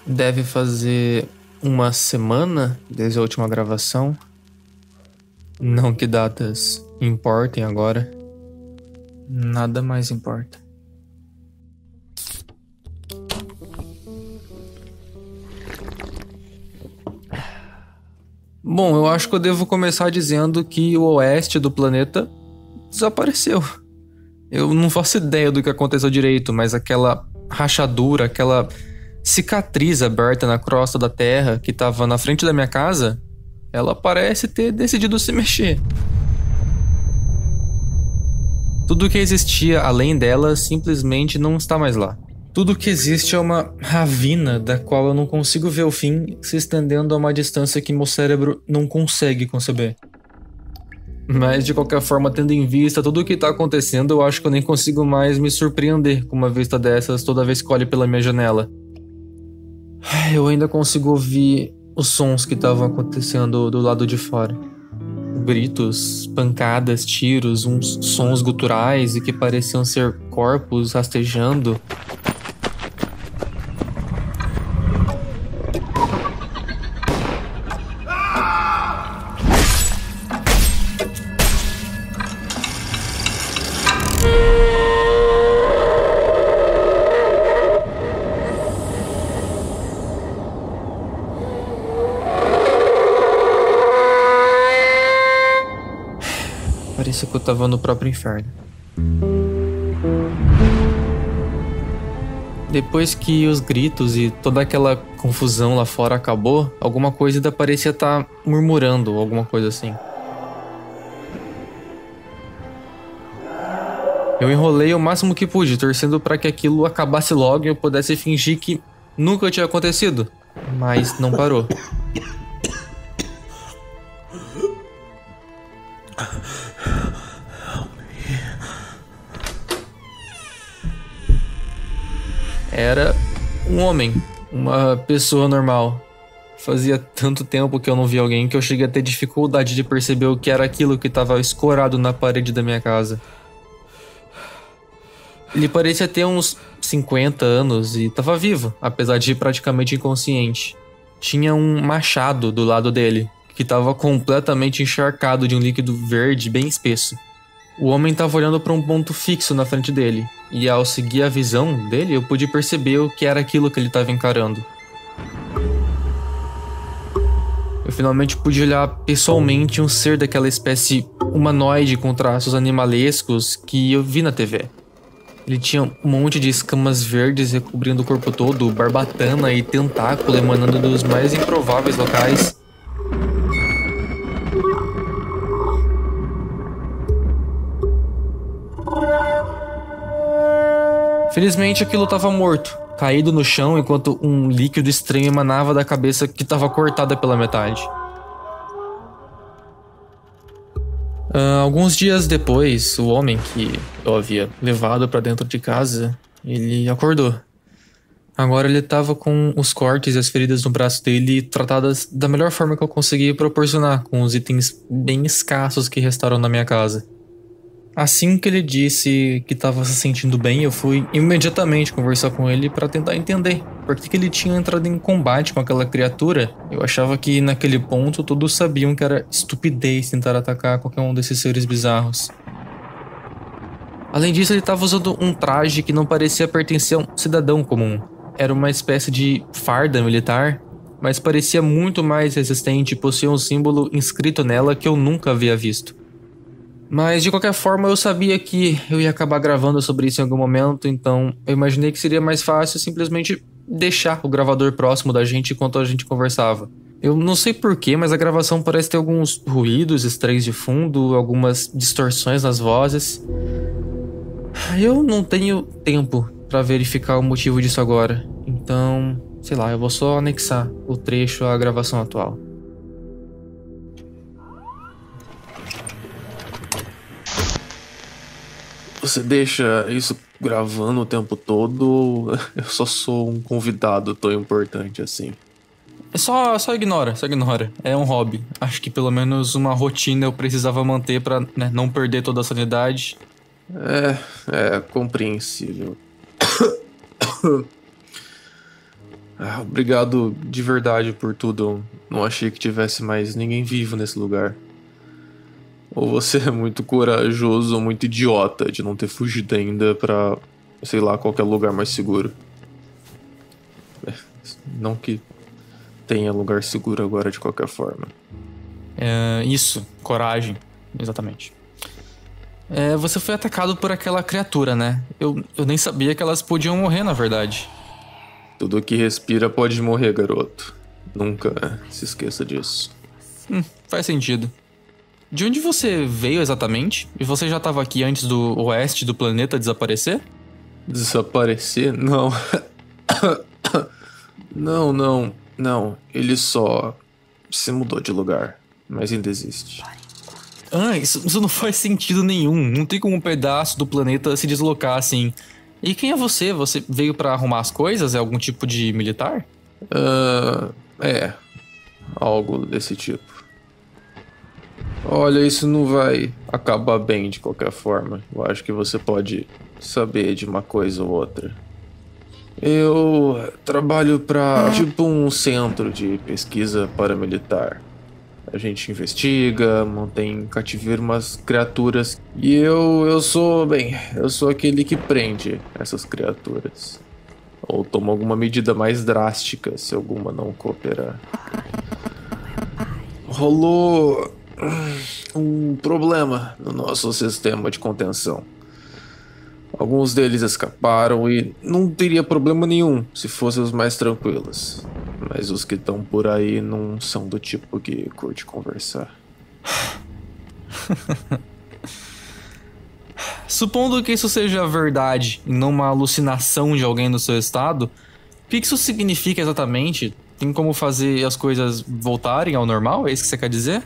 Deve fazer uma semana desde a última gravação. Não que datas importem agora. Nada mais importa. Bom, eu acho que eu devo começar dizendo que o oeste do planeta desapareceu. Eu não faço ideia do que aconteceu direito, mas aquela rachadura, aquela cicatriz aberta na crosta da Terra que estava na frente da minha casa, ela parece ter decidido se mexer. Tudo que existia além dela simplesmente não está mais lá. Tudo que existe é uma ravina da qual eu não consigo ver o fim se estendendo a uma distância que meu cérebro não consegue conceber. Mas de qualquer forma, tendo em vista tudo o que está acontecendo, eu acho que eu nem consigo mais me surpreender com uma vista dessas toda vez que olho pela minha janela. Eu ainda consigo ouvir os sons que estavam acontecendo do lado de fora. Gritos, pancadas, tiros, uns sons guturais e que pareciam ser corpos rastejando. Parecia que eu tava no próprio inferno. Depois que os gritos e toda aquela confusão lá fora acabou, alguma coisa ainda parecia estar murmurando, alguma coisa assim. Eu enrolei o máximo que pude, torcendo para que aquilo acabasse logo e eu pudesse fingir que nunca tinha acontecido. Mas não parou. Era um homem, uma pessoa normal. Fazia tanto tempo que eu não via alguém que eu cheguei a ter dificuldade de perceber o que era aquilo que estava escorado na parede da minha casa. Ele parecia ter uns 50 anos e estava vivo, apesar de praticamente inconsciente. Tinha um machado do lado dele, que estava completamente encharcado de um líquido verde bem espesso. O homem estava olhando para um ponto fixo na frente dele, e ao seguir a visão dele, eu pude perceber o que era aquilo que ele estava encarando. Eu finalmente pude olhar pessoalmente um ser daquela espécie humanoide com traços animalescos que eu vi na TV. Ele tinha um monte de escamas verdes recobrindo o corpo todo, barbatana e tentáculo emanando dos mais improváveis locais. Felizmente aquilo estava morto, caído no chão enquanto um líquido estranho emanava da cabeça que estava cortada pela metade. Alguns dias depois, o homem que eu havia levado para dentro de casa, ele acordou. Agora ele estava com os cortes e as feridas no braço dele tratadas da melhor forma que eu consegui proporcionar, com os itens bem escassos que restaram na minha casa. Assim que ele disse que estava se sentindo bem, eu fui imediatamente conversar com ele para tentar entender por que ele tinha entrado em combate com aquela criatura. Eu achava que naquele ponto todos sabiam que era estupidez tentar atacar qualquer um desses seres bizarros. Além disso, ele estava usando um traje que não parecia pertencer a um cidadão comum. Era uma espécie de farda militar, mas parecia muito mais resistente e possuía um símbolo inscrito nela que eu nunca havia visto. Mas de qualquer forma eu sabia que eu ia acabar gravando sobre isso em algum momento, então eu imaginei que seria mais fácil simplesmente deixar o gravador próximo da gente enquanto a gente conversava. Eu não sei porquê, mas a gravação parece ter alguns ruídos estranhos de fundo, algumas distorções nas vozes. Eu não tenho tempo pra verificar o motivo disso agora, então, sei lá, eu vou só anexar o trecho à gravação atual. Você deixa isso gravando o tempo todo? Eu só sou um convidado tão importante assim. Só ignora. É um hobby. Acho que pelo menos uma rotina eu precisava manter pra, né, não perder toda a sanidade. É compreensível. Obrigado de verdade por tudo. Eu não achei que tivesse mais ninguém vivo nesse lugar. Ou você é muito corajoso ou muito idiota de não ter fugido ainda pra, sei lá, qualquer lugar mais seguro. Não que tenha lugar seguro agora de qualquer forma. Isso, coragem, exatamente. Você foi atacado por aquela criatura, né? Eu nem sabia que elas podiam morrer, na verdade. Tudo que respira pode morrer, garoto. Nunca se esqueça disso. Faz sentido. De onde você veio exatamente? E você já estava aqui antes do oeste do planeta desaparecer? Desaparecer? Não. Não. Ele só se mudou de lugar, mas ainda existe. Isso não faz sentido nenhum. Não tem como um pedaço do planeta se deslocar assim. E quem é você? Você veio pra arrumar as coisas? É algum tipo de militar? Algo desse tipo. Olha, isso não vai acabar bem de qualquer forma. Eu acho que você pode saber de uma coisa ou outra. Eu trabalho pra tipo um centro de pesquisa paramilitar. A gente investiga, mantém em cativeiro umas criaturas. E eu sou aquele que prende essas criaturas. Ou toma alguma medida mais drástica se alguma não cooperar. Rolou um problema no nosso sistema de contenção. Alguns deles escaparam e não teria problema nenhum se fossem os mais tranquilos. Mas os que estão por aí não são do tipo que curte conversar. Supondo que isso seja verdade e não uma alucinação de alguém no seu estado, o que isso significa exatamente? Tem como fazer as coisas voltarem ao normal? É isso que você quer dizer?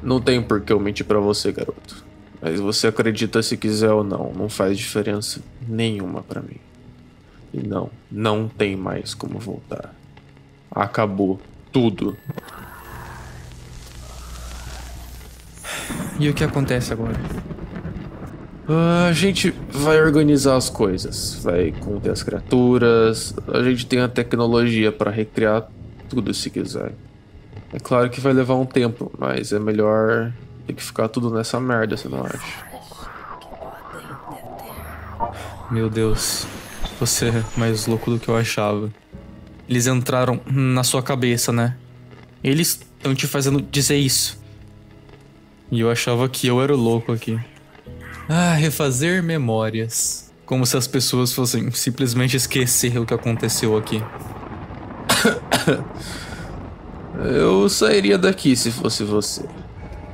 Não tem por que eu mentir pra você, garoto. Mas você acredita se quiser ou não, não faz diferença nenhuma pra mim. E não tem mais como voltar. Acabou tudo. E o que acontece agora? A gente vai organizar as coisas, vai conter as criaturas, a gente tem a tecnologia pra recriar tudo se quiser. É claro que vai levar um tempo, mas é melhor ter que ficar tudo nessa merda, você não acha? Meu Deus, você é mais louco do que eu achava. Eles entraram na sua cabeça, né? Eles estão te fazendo dizer isso. E eu achava que eu era o louco aqui. Refazer memórias. Como se as pessoas fossem simplesmente esquecer o que aconteceu aqui. Eu sairia daqui se fosse você.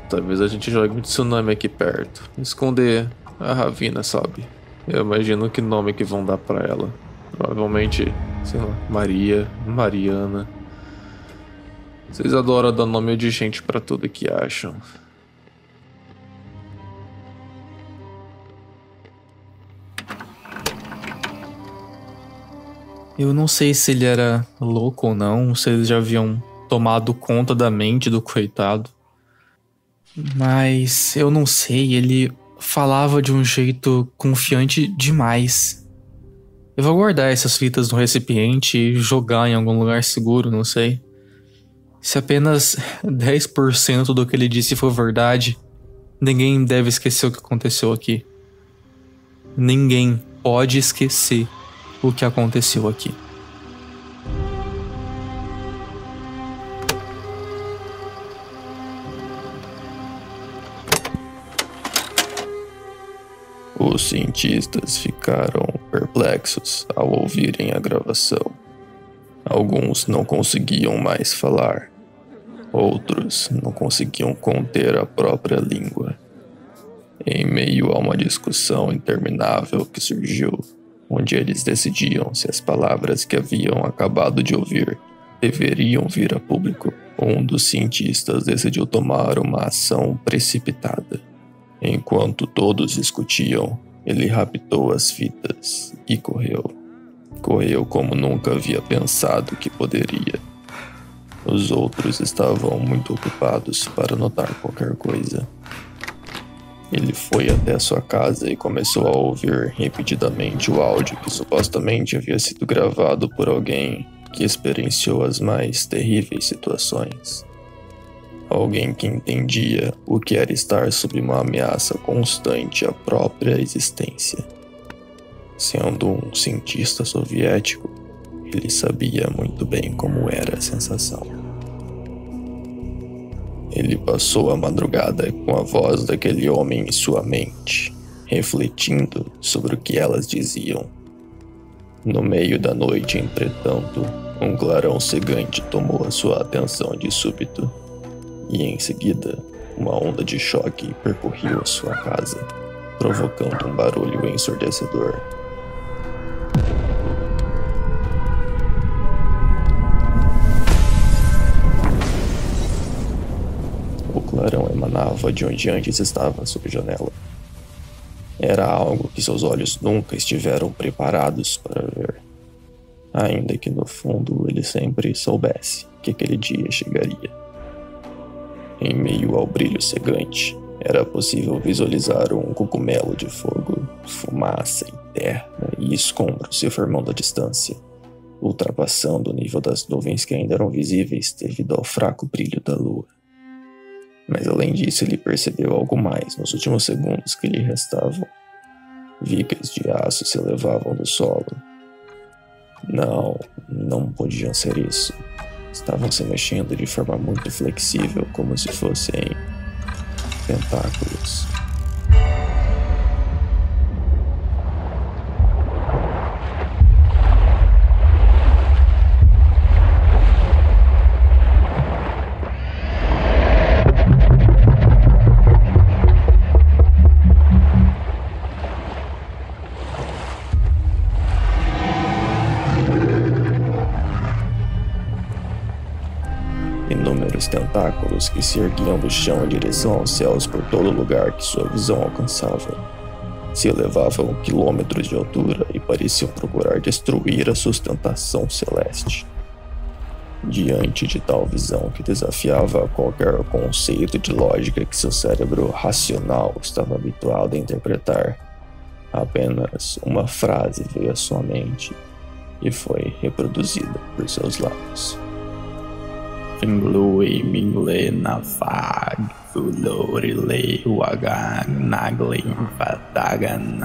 Talvez a gente jogue um tsunami aqui perto. Esconder a Ravina, sabe? Eu imagino que nome que vão dar pra ela. Provavelmente, sei lá, Maria, Mariana. Vocês adoram dar nome de gente pra tudo que acham. Eu não sei se ele era louco ou não, se eles já haviam tomado conta da mente do coitado. Mas eu não sei, ele falava de um jeito confiante demais. Eu vou guardar essas fitas no recipiente e jogar em algum lugar seguro, não sei. Se apenas 10% do que ele disse for verdade, ninguém deve esquecer o que aconteceu aqui. Ninguém pode esquecer o que aconteceu aqui. Os cientistas ficaram perplexos ao ouvirem a gravação. Alguns não conseguiam mais falar. Outros não conseguiam conter a própria língua. Em meio a uma discussão interminável que surgiu, onde eles decidiam se as palavras que haviam acabado de ouvir deveriam vir a público, um dos cientistas decidiu tomar uma ação precipitada. Enquanto todos discutiam, ele raptou as fitas e correu. Correu como nunca havia pensado que poderia. Os outros estavam muito ocupados para notar qualquer coisa. Ele foi até sua casa e começou a ouvir repetidamente o áudio que supostamente havia sido gravado por alguém que experienciou as mais terríveis situações. Alguém que entendia o que era estar sob uma ameaça constante à própria existência. Sendo um cientista soviético, ele sabia muito bem como era a sensação. Ele passou a madrugada com a voz daquele homem em sua mente, refletindo sobre o que elas diziam. No meio da noite, entretanto, um clarão cegante tomou a sua atenção de súbito, e em seguida, uma onda de choque percorreu a sua casa, provocando um barulho ensurdecedor. O clarão emanava de onde antes estava sob a janela. Era algo que seus olhos nunca estiveram preparados para ver, ainda que no fundo ele sempre soubesse que aquele dia chegaria. Em meio ao brilho cegante, era possível visualizar um cogumelo de fogo, fumaça interna e escombros se formando à distância, ultrapassando o nível das nuvens que ainda eram visíveis devido ao fraco brilho da lua. Mas além disso, ele percebeu algo mais nos últimos segundos que lhe restavam. Vigas de aço se elevavam do solo. Não podiam ser isso. Estavam se mexendo de forma muito flexível, como se fossem tentáculos. Inúmeros tentáculos que se erguiam do chão em direção aos céus por todo lugar que sua visão alcançava. Se elevavam quilômetros de altura e pareciam procurar destruir a sustentação celeste. Diante de tal visão que desafiava qualquer conceito de lógica que seu cérebro racional estava habituado a interpretar, apenas uma frase veio à sua mente e foi reproduzida por seus lábios. Finglui mingle nafag fulori le wagan nagling fatagan.